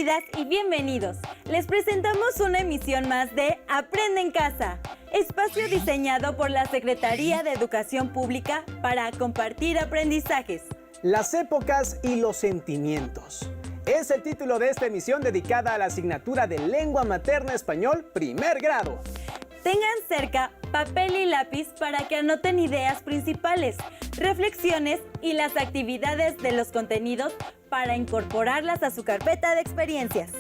Bienvenidas y bienvenidos. Les presentamos una emisión más de Aprende en Casa, espacio diseñado por la Secretaría de Educación Pública para compartir aprendizajes. Las épocas y los sentimientos. Es el título de esta emisión dedicada a la asignatura de Lengua Materna Español, primer grado. Tengan cerca papel y lápiz para que anoten ideas principales, reflexiones y las actividades de los contenidos para incorporarlas a su carpeta de experiencias.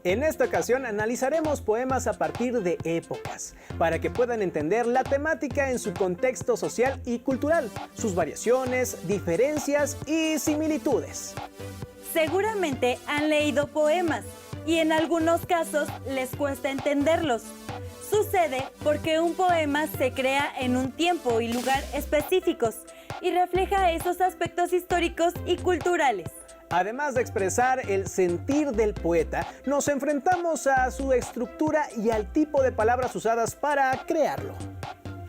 En esta ocasión analizaremos poemas a partir de épocas, para que puedan entender la temática en su contexto social y cultural, sus variaciones, diferencias y similitudes. Seguramente han leído poemas y en algunos casos les cuesta entenderlos. Sucede porque un poema se crea en un tiempo y lugar específicos y refleja esos aspectos históricos y culturales. Además de expresar el sentir del poeta, nos enfrentamos a su estructura y al tipo de palabras usadas para crearlo.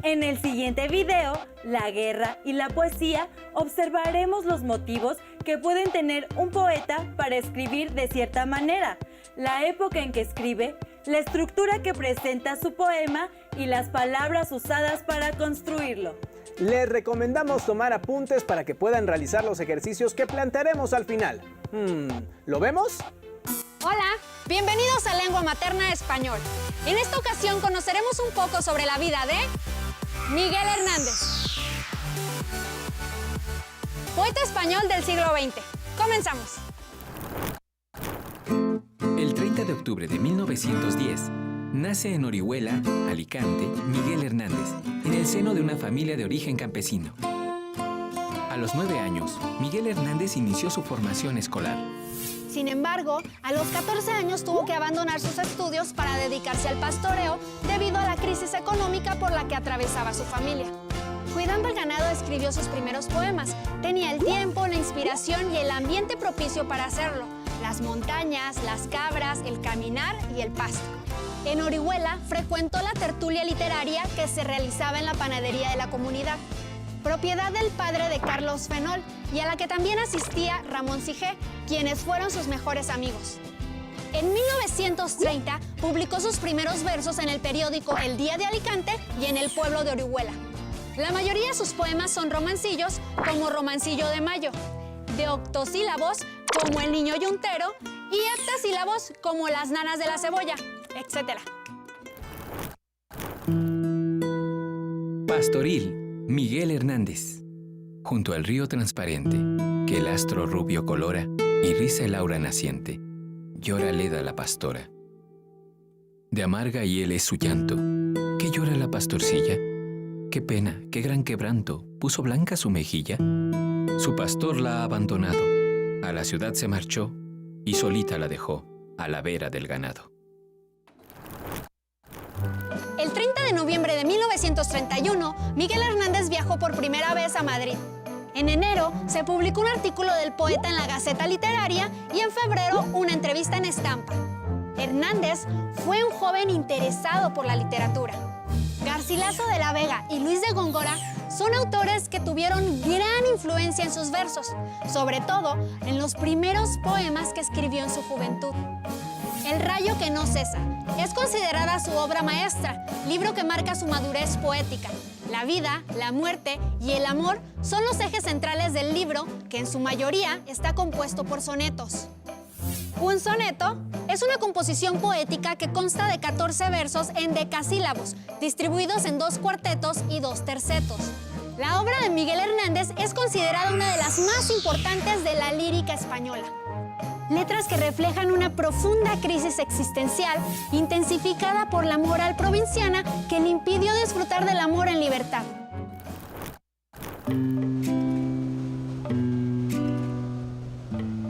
En el siguiente video, La guerra y la poesía, observaremos los motivos que pueden tener un poeta para escribir de cierta manera, la época en que escribe, la estructura que presenta su poema y las palabras usadas para construirlo. Les recomendamos tomar apuntes para que puedan realizar los ejercicios que plantearemos al final. ¿Lo vemos? Hola, bienvenidos a Lengua Materna Español. En esta ocasión conoceremos un poco sobre la vida de Miguel Hernández, poeta español del siglo XX. Comenzamos. El 30 de octubre de 1910, nace en Orihuela, Alicante, Miguel Hernández, en el seno de una familia de origen campesino. A los 9 años, Miguel Hernández inició su formación escolar. Sin embargo, a los 14 años tuvo que abandonar sus estudios para dedicarse al pastoreo debido a la crisis económica por la que atravesaba su familia. Cuidando el ganado escribió sus primeros poemas. Tenía el tiempo, la inspiración y el ambiente propicio para hacerlo. Las montañas, las cabras, el caminar y el pasto. En Orihuela frecuentó la tertulia literaria que se realizaba en la panadería de la comunidad, propiedad del padre de Carlos Fenol, y a la que también asistía Ramón Sijé, quienes fueron sus mejores amigos. En 1930 publicó sus primeros versos en el periódico El Día de Alicante y en el pueblo de Orihuela. La mayoría de sus poemas son romancillos, como Romancillo de Mayo, de octosílabos, como El Niño Yuntero, y heptasílabos, como Las Nanas de la Cebolla, etc. Pastoril, Miguel Hernández. Junto al río transparente, que el astro rubio colora y riza el aura naciente, llora Leda la pastora. De amarga hiel es su llanto, ¿qué llora la pastorcilla? Qué pena, qué gran quebranto, puso blanca su mejilla. Su pastor la ha abandonado, a la ciudad se marchó y solita la dejó a la vera del ganado. El 30 de noviembre de 1931, Miguel Hernández viajó por primera vez a Madrid. En enero se publicó un artículo del poeta en la Gaceta Literaria y en febrero una entrevista en Estampa. Hernández fue un joven interesado por la literatura. Garcilaso de la Vega y Luis de Góngora son autores que tuvieron gran influencia en sus versos, sobre todo en los primeros poemas que escribió en su juventud. El rayo que no cesa es considerada su obra maestra, libro que marca su madurez poética. La vida, la muerte y el amor son los ejes centrales del libro, que en su mayoría está compuesto por sonetos. Un soneto es una composición poética que consta de 14 versos en decasílabos, distribuidos en 2 cuartetos y 2 tercetos. La obra de Miguel Hernández es considerada una de las más importantes de la lírica española. Letras que reflejan una profunda crisis existencial, intensificada por la moral provinciana que le impidió disfrutar del amor en libertad.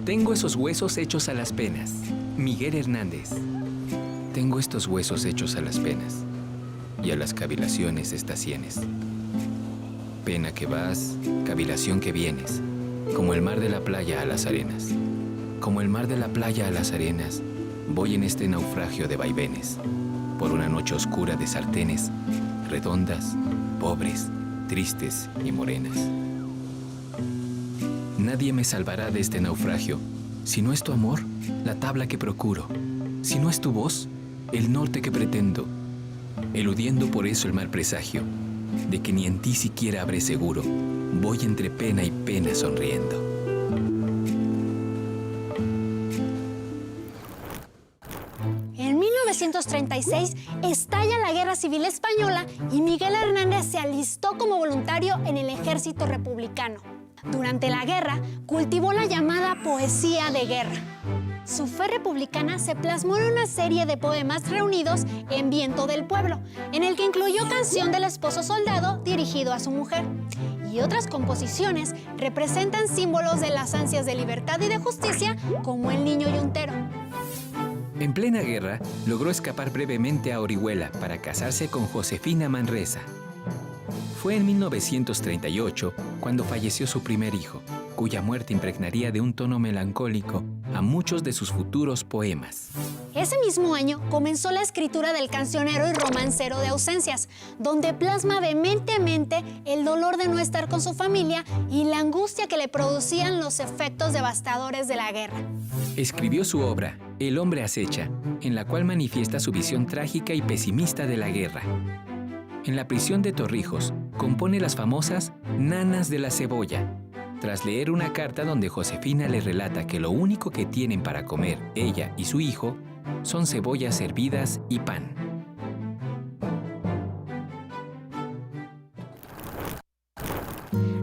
Tengo esos huesos hechos a las penas. Miguel Hernández. Tengo estos huesos hechos a las penas y a las cavilaciones de estas sienes. Pena que vas, cavilación que vienes, como el mar de la playa a las arenas. Como el mar de la playa a las arenas, voy en este naufragio de vaivenes, por una noche oscura de sartenes, redondas, pobres, tristes y morenas. Nadie me salvará de este naufragio, Si no es tu amor, la tabla que procuro. Si no es tu voz, el norte que pretendo. Eludiendo por eso el mal presagio, de que ni en ti siquiera habré seguro. Voy entre pena y pena sonriendo. En 1936 estalla la Guerra Civil Española y Miguel Hernández se alistó como voluntario en el ejército republicano. Durante la guerra, cultivó la llamada poesía de guerra. Su fe republicana se plasmó en una serie de poemas reunidos en Viento del Pueblo, en el que incluyó Canción del Esposo Soldado dirigido a su mujer. Y otras composiciones representan símbolos de las ansias de libertad y de justicia, como el niño yuntero. En plena guerra, logró escapar brevemente a Orihuela para casarse con Josefina Manresa. Fue en 1938 cuando falleció su primer hijo, cuya muerte impregnaría de un tono melancólico a muchos de sus futuros poemas. Ese mismo año comenzó la escritura del cancionero y romancero de ausencias, donde plasma vehementemente el dolor de no estar con su familia y la angustia que le producían los efectos devastadores de la guerra. Escribió su obra, El hombre acecha, en la cual manifiesta su visión trágica y pesimista de la guerra. En la prisión de Torrijos, compone las famosas Nanas de la Cebolla, tras leer una carta donde Josefina le relata que lo único que tienen para comer ella y su hijo son cebollas hervidas y pan.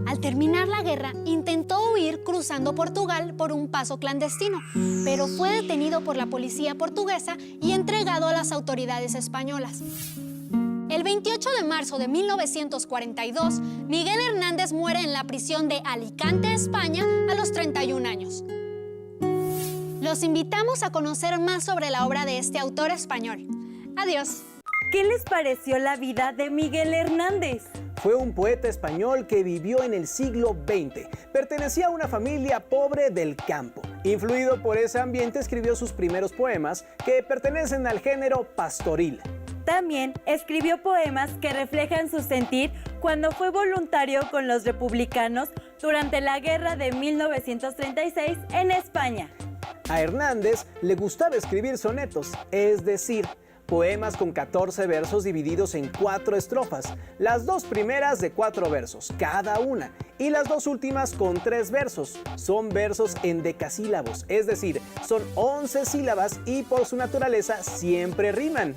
Al terminar la guerra, intentó huir cruzando Portugal por un paso clandestino, pero fue detenido por la policía portuguesa y entregado a las autoridades españolas. El 28 de marzo de 1942, Miguel Hernández muere en la prisión de Alicante, España, a los 31 años. Los invitamos a conocer más sobre la obra de este autor español. Adiós. ¿Qué les pareció la vida de Miguel Hernández? Fue un poeta español que vivió en el siglo XX. Pertenecía a una familia pobre del campo. Influido por ese ambiente, escribió sus primeros poemas, que pertenecen al género pastoril. También escribió poemas que reflejan su sentir cuando fue voluntario con los republicanos durante la guerra de 1936 en España. A Hernández le gustaba escribir sonetos, es decir, poemas con 14 versos divididos en 4 estrofas, las 2 primeras de 4 versos, cada una, y las 2 últimas con 3 versos. Son versos en decasílabos, es decir, son 11 sílabas y por su naturaleza siempre riman.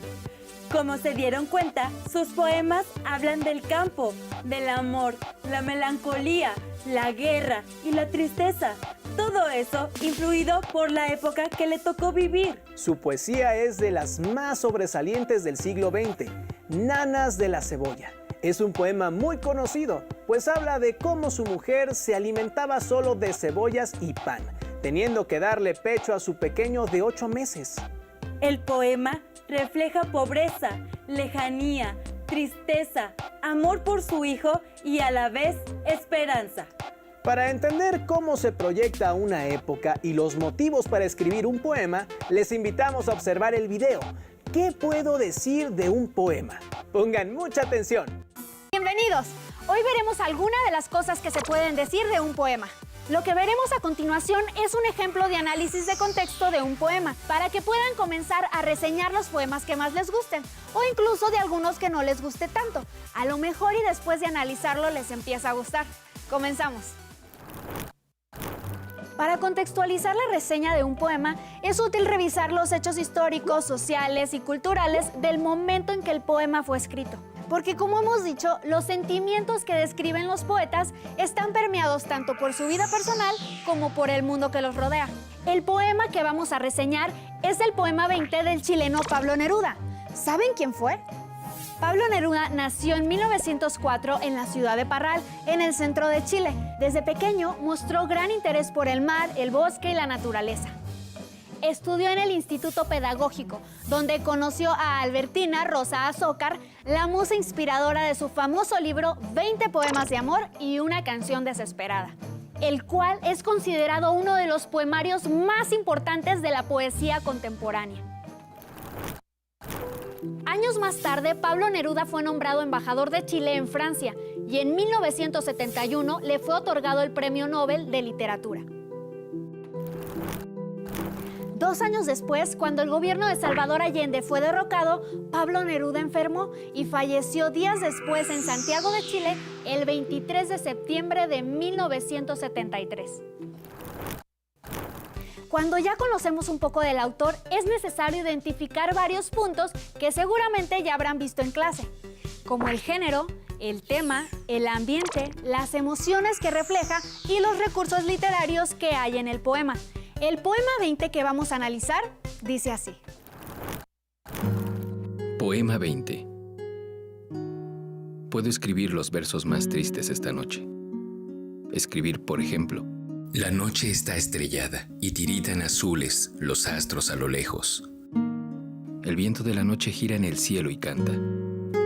Como se dieron cuenta, sus poemas hablan del campo, del amor, la melancolía, la guerra y la tristeza. Todo eso influido por la época que le tocó vivir. Su poesía es de las más sobresalientes del siglo XX, Nanas de la Cebolla. Es un poema muy conocido, pues habla de cómo su mujer se alimentaba solo de cebollas y pan, teniendo que darle pecho a su pequeño de 8 meses. El poema refleja pobreza, lejanía, tristeza, amor por su hijo y a la vez esperanza. Para entender cómo se proyecta una época y los motivos para escribir un poema, les invitamos a observar el video. ¿Qué puedo decir de un poema? Pongan mucha atención. Bienvenidos. Hoy veremos algunas de las cosas que se pueden decir de un poema. Lo que veremos a continuación es un ejemplo de análisis de contexto de un poema, para que puedan comenzar a reseñar los poemas que más les gusten, o incluso de algunos que no les guste tanto. A lo mejor y después de analizarlo les empieza a gustar. Comenzamos. Para contextualizar la reseña de un poema, es útil revisar los hechos históricos, sociales y culturales del momento en que el poema fue escrito. Porque, como hemos dicho, los sentimientos que describen los poetas están permeados tanto por su vida personal como por el mundo que los rodea. El poema que vamos a reseñar es el poema 20 del chileno Pablo Neruda. ¿Saben quién fue? Pablo Neruda nació en 1904 en la ciudad de Parral, en el centro de Chile. Desde pequeño mostró gran interés por el mar, el bosque y la naturaleza. Estudió en el Instituto Pedagógico, donde conoció a Albertina Rosa Azócar, la musa inspiradora de su famoso libro 20 poemas de amor y una canción desesperada, el cual es considerado uno de los poemarios más importantes de la poesía contemporánea. Años más tarde, Pablo Neruda fue nombrado embajador de Chile en Francia y en 1971 le fue otorgado el Premio Nobel de Literatura. 2 años después, cuando el gobierno de Salvador Allende fue derrocado, Pablo Neruda enfermó y falleció días después en Santiago de Chile, el 23 de septiembre de 1973. Cuando ya conocemos un poco del autor, es necesario identificar varios puntos que seguramente ya habrán visto en clase, como el género, el tema, el ambiente, las emociones que refleja y los recursos literarios que hay en el poema. El poema 20 que vamos a analizar dice así. Poema 20. Puedo escribir los versos más tristes esta noche. Escribir, por ejemplo: la noche está estrellada y tiritan azules los astros a lo lejos. El viento de la noche gira en el cielo y canta.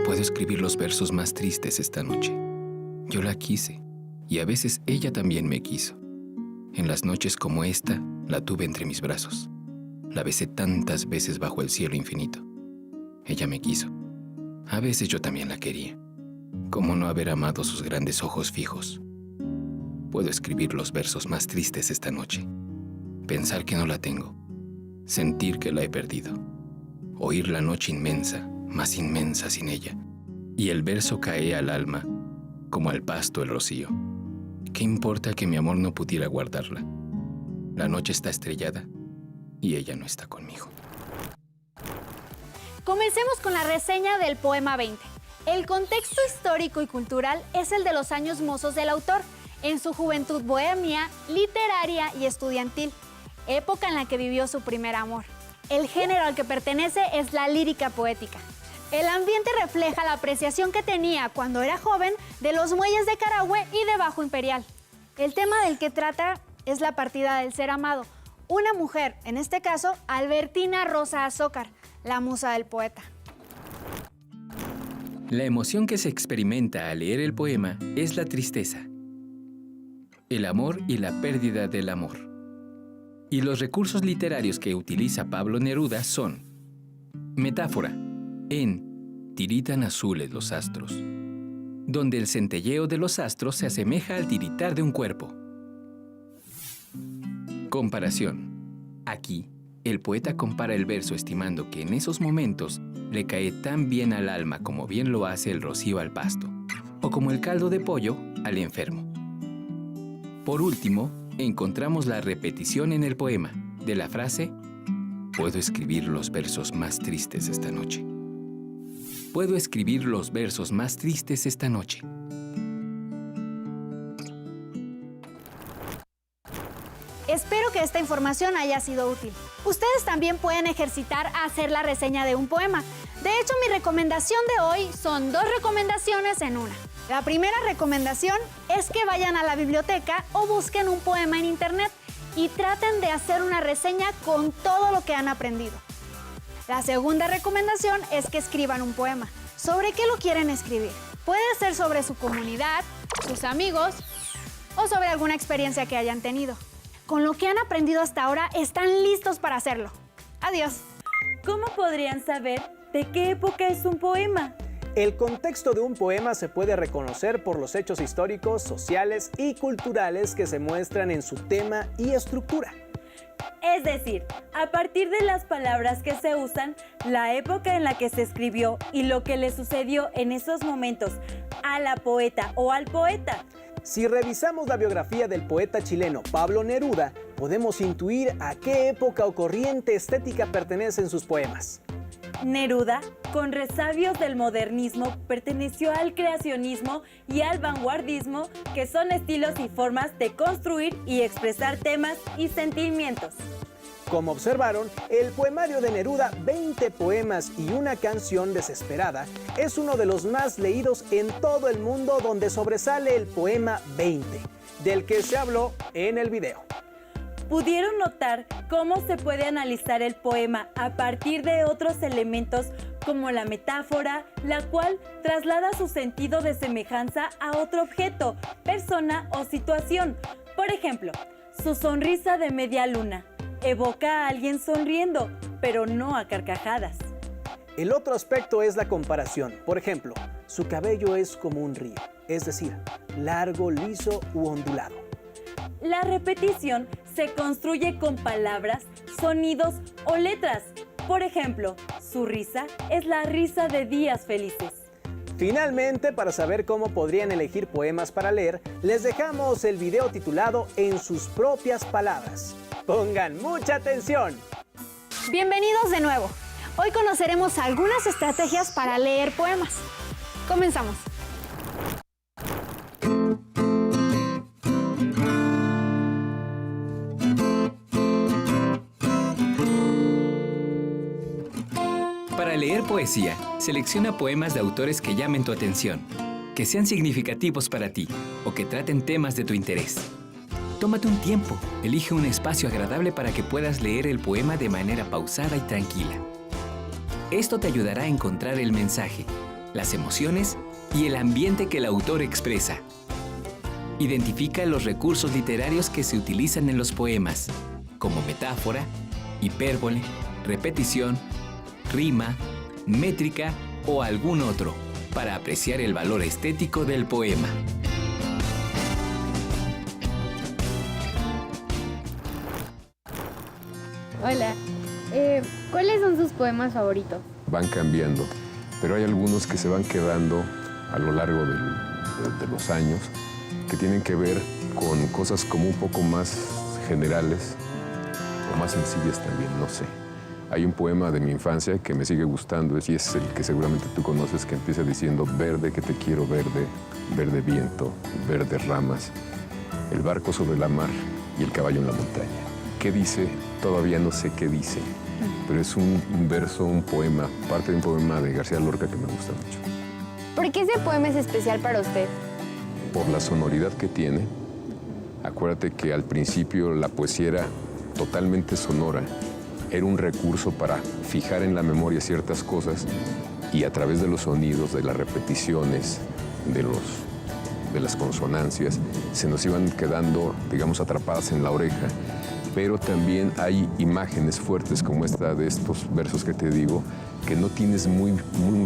Puedo escribir los versos más tristes esta noche. Yo la quise y a veces ella también me quiso. En las noches como esta, la tuve entre mis brazos. La besé tantas veces bajo el cielo infinito. Ella me quiso. A veces yo también la quería. ¿Cómo no haber amado sus grandes ojos fijos? Puedo escribir los versos más tristes esta noche. Pensar que no la tengo. Sentir que la he perdido. Oír la noche inmensa, más inmensa sin ella. Y el verso cae al alma, como al pasto el rocío. ¿Qué importa que mi amor no pudiera guardarla? La noche está estrellada y ella no está conmigo. Comencemos con la reseña del poema 20. El contexto histórico y cultural es el de los años mozos del autor, en su juventud bohemia, literaria y estudiantil, época en la que vivió su primer amor. El género al que pertenece es la lírica poética. El ambiente refleja la apreciación que tenía cuando era joven de los muelles de Carahue y de Bajo Imperial. El tema del que trata es la partida del ser amado, una mujer, en este caso, Albertina Rosa Azócar, la musa del poeta. La emoción que se experimenta al leer el poema es la tristeza, el amor y la pérdida del amor. Y los recursos literarios que utiliza Pablo Neruda son: metáfora, en tiritan azules los astros, donde el centelleo de los astros se asemeja al tiritar de un cuerpo. Comparación. Aquí, el poeta compara el verso estimando que en esos momentos le cae tan bien al alma como bien lo hace el rocío al pasto, o como el caldo de pollo al enfermo. Por último, encontramos la repetición en el poema de la frase: puedo escribir los versos más tristes esta noche. Puedo escribir los versos más tristes esta noche. Espero que esta información haya sido útil. Ustedes también pueden ejercitar a hacer la reseña de un poema. De hecho, mi recomendación de hoy son 2 recomendaciones en una. La primera recomendación es que vayan a la biblioteca o busquen un poema en internet y traten de hacer una reseña con todo lo que han aprendido. La segunda recomendación es que escriban un poema. ¿Sobre qué lo quieren escribir? Puede ser sobre su comunidad, sus amigos o sobre alguna experiencia que hayan tenido. Con lo que han aprendido hasta ahora, están listos para hacerlo. Adiós. ¿Cómo podrían saber de qué época es un poema? El contexto de un poema se puede reconocer por los hechos históricos, sociales y culturales que se muestran en su tema y estructura. Es decir, a partir de las palabras que se usan, la época en la que se escribió y lo que le sucedió en esos momentos a la poeta o al poeta. Si revisamos la biografía del poeta chileno Pablo Neruda, podemos intuir a qué época o corriente estética pertenecen sus poemas. Neruda, con resabios del modernismo, perteneció al creacionismo y al vanguardismo, que son estilos y formas de construir y expresar temas y sentimientos. Como observaron, el poemario de Neruda, 20 poemas y una canción desesperada, es uno de los más leídos en todo el mundo, donde sobresale el poema 20, del que se habló en el video. ¿Pudieron notar cómo se puede analizar el poema a partir de otros elementos como la metáfora, la cual traslada su sentido de semejanza a otro objeto, persona o situación? Por ejemplo, su sonrisa de media luna evoca a alguien sonriendo, pero no a carcajadas. El otro aspecto es la comparación. Por ejemplo, su cabello es como un río, es decir, largo, liso u ondulado. La repetición se construye con palabras, sonidos o letras. Por ejemplo, su risa es la risa de días felices. Finalmente, para saber cómo podrían elegir poemas para leer, les dejamos el video titulado En sus propias palabras. Pongan mucha atención. Bienvenidos de nuevo. Hoy conoceremos algunas estrategias para leer poemas. Comenzamos. Para leer poesía, selecciona poemas de autores que llamen tu atención, que sean significativos para ti o que traten temas de tu interés. Tómate un tiempo, elige un espacio agradable para que puedas leer el poema de manera pausada y tranquila. Esto te ayudará a encontrar el mensaje, las emociones y el ambiente que el autor expresa. Identifica los recursos literarios que se utilizan en los poemas, como metáfora, hipérbole, repetición, rima, métrica o algún otro, para apreciar el valor estético del poema. Hola, ¿cuáles son sus poemas favoritos? Van cambiando, pero hay algunos que se van quedando a lo largo de los años que tienen que ver con cosas como un poco más generales o más sencillas también, no sé. Hay un poema de mi infancia que me sigue gustando y es el que seguramente tú conoces, que empieza diciendo: verde que te quiero verde, verde viento, verdes ramas, el barco sobre la mar y el caballo en la montaña. ¿Qué dice? Todavía no sé qué dice, pero es un verso, un poema, parte de un poema de García Lorca que me gusta mucho. ¿Por qué ese poema es especial para usted? Por la sonoridad que tiene. Acuérdate que al principio la poesía era totalmente sonora. Era un recurso para fijar en la memoria ciertas cosas y a través de los sonidos, de las repeticiones, de las consonancias, se nos iban quedando, digamos, atrapadas en la oreja. Pero también hay imágenes fuertes como esta de estos versos que te digo, que no tienes muy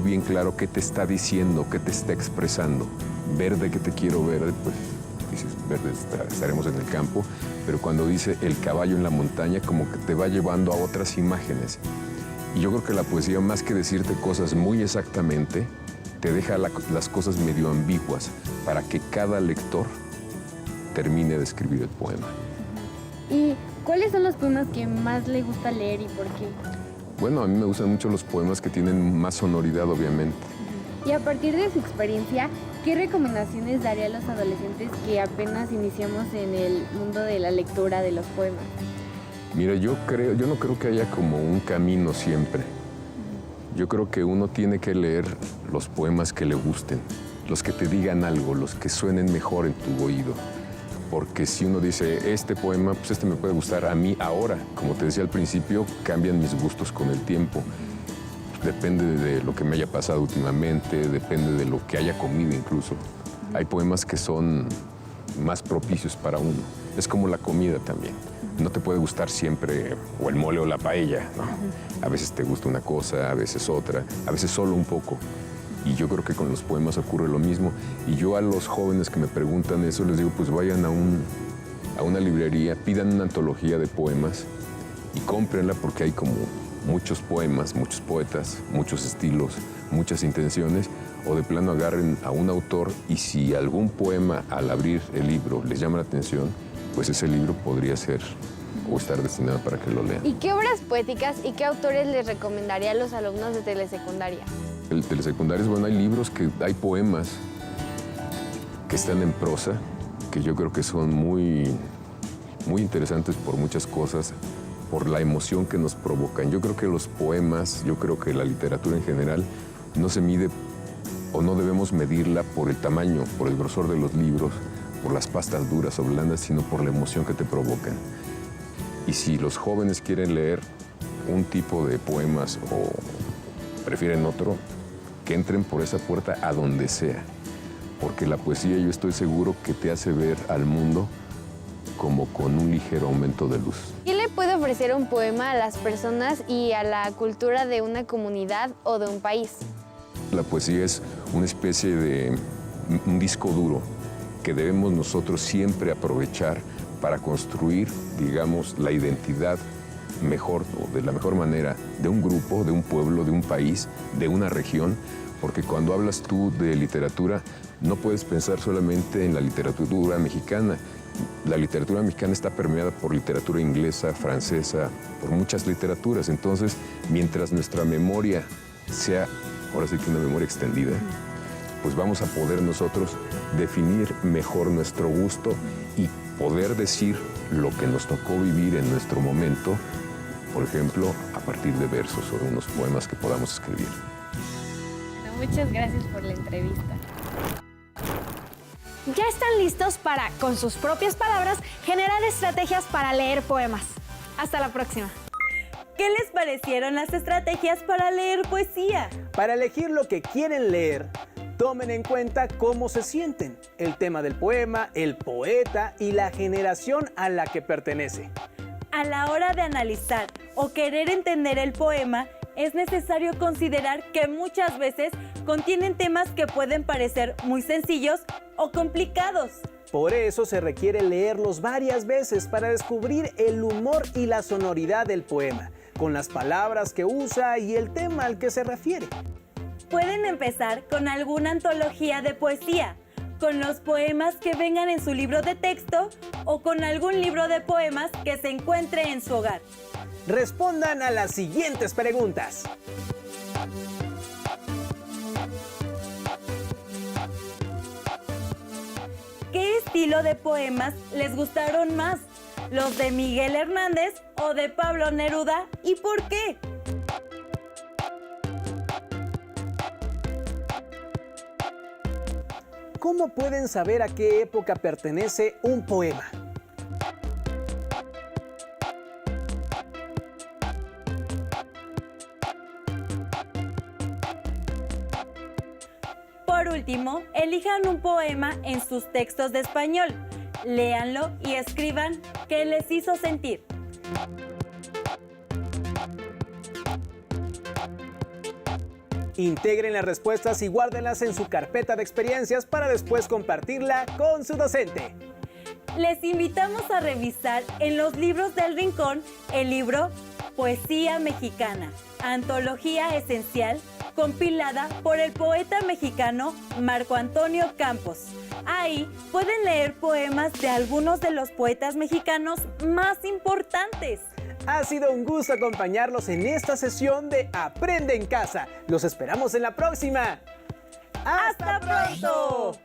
bien claro qué te está diciendo, qué te está expresando. Verde que te quiero verde, pues dices, verde estaremos en el campo, pero cuando dice el caballo en la montaña, como que te va llevando a otras imágenes. Y yo creo que la poesía, más que decirte cosas muy exactamente, te deja las cosas medio ambiguas para que cada lector termine de escribir el poema. ¿Y cuáles son los poemas que más le gusta leer y por qué? Bueno, a mí me gustan mucho los poemas que tienen más sonoridad, obviamente. Y a partir de su experiencia, ¿qué recomendaciones daría a los adolescentes que apenas iniciamos en el mundo de la lectura de los poemas? Mira, yo no creo que haya como un camino siempre. Yo creo que uno tiene que leer los poemas que le gusten, los que te digan algo, los que suenen mejor en tu oído. Porque si uno dice, este poema, pues este me puede gustar a mí ahora. Como te decía al principio, cambian mis gustos con el tiempo. Depende de lo que me haya pasado últimamente, depende de lo que haya comido incluso. Hay poemas que son más propicios para uno. Es como la comida también. No te puede gustar siempre o el mole o la paella, ¿no? A veces te gusta una cosa, a veces otra, a veces solo un poco. Y yo creo que con los poemas ocurre lo mismo. Y yo a los jóvenes que me preguntan eso les digo, pues vayan a una librería, pidan una antología de poemas y cómprenla porque hay como muchos poemas, muchos poetas, muchos estilos, muchas intenciones, o de plano agarren a un autor y si algún poema al abrir el libro les llama la atención, pues ese libro podría ser o estar destinado para que lo lean. ¿Y qué obras poéticas y qué autores les recomendaría a los alumnos de telesecundaria? El telesecundario, bueno, hay libros, hay poemas que están en prosa, que yo creo que son muy interesantes por muchas cosas, por la emoción que nos provocan. Yo creo que los poemas, yo creo que la literatura en general no se mide o no debemos medirla por el tamaño, por el grosor de los libros, por las pastas duras o blandas, sino por la emoción que te provocan. Y si los jóvenes quieren leer un tipo de poemas o prefieren otro, que entren por esa puerta a donde sea. Porque la poesía, yo estoy seguro que te hace ver al mundo como con un ligero aumento de luz. ¿Qué le puede ofrecer un poema a las personas y a la cultura de una comunidad o de un país? La poesía es una especie de un disco duro que debemos nosotros siempre aprovechar para construir, digamos, la identidad mejor o de la mejor manera de un grupo, de un pueblo, de un país, de una región, porque cuando hablas tú de literatura no puedes pensar solamente en la literatura mexicana. La literatura mexicana está permeada por literatura inglesa, francesa, por muchas literaturas. Entonces, mientras nuestra memoria sea, ahora sí que una memoria extendida, pues vamos a poder nosotros definir mejor nuestro gusto y poder decir lo que nos tocó vivir en nuestro momento, por ejemplo, a partir de versos o de unos poemas que podamos escribir. Bueno, muchas gracias por la entrevista. Ya están listos para, con sus propias palabras, generar estrategias para leer poemas. Hasta la próxima. ¿Qué les parecieron las estrategias para leer poesía? Para elegir lo que quieren leer, tomen en cuenta cómo se sienten, el tema del poema, el poeta y la generación a la que pertenece. A la hora de analizar o querer entender el poema, es necesario considerar que muchas veces contienen temas que pueden parecer muy sencillos o complicados. Por eso se requiere leerlos varias veces para descubrir el humor y la sonoridad del poema, con las palabras que usa y el tema al que se refiere. Pueden empezar con alguna antología de poesía, con los poemas que vengan en su libro de texto o con algún libro de poemas que se encuentre en su hogar. Respondan a las siguientes preguntas. ¿Qué estilo de poemas les gustaron más? ¿Los de Miguel Hernández o de Pablo Neruda? ¿Y por qué? ¿Cómo pueden saber a qué época pertenece un poema? Por último, elijan un poema en sus textos de español. Léanlo y escriban qué les hizo sentir. Integren las respuestas y guárdenlas en su carpeta de experiencias para después compartirla con su docente. Les invitamos a revisar en los libros del Rincón el libro Poesía Mexicana, antología esencial, compilada por el poeta mexicano Marco Antonio Campos. Ahí pueden leer poemas de algunos de los poetas mexicanos más importantes. Ha sido un gusto acompañarlos en esta sesión de Aprende en Casa. Los esperamos en la próxima. ¡Hasta pronto!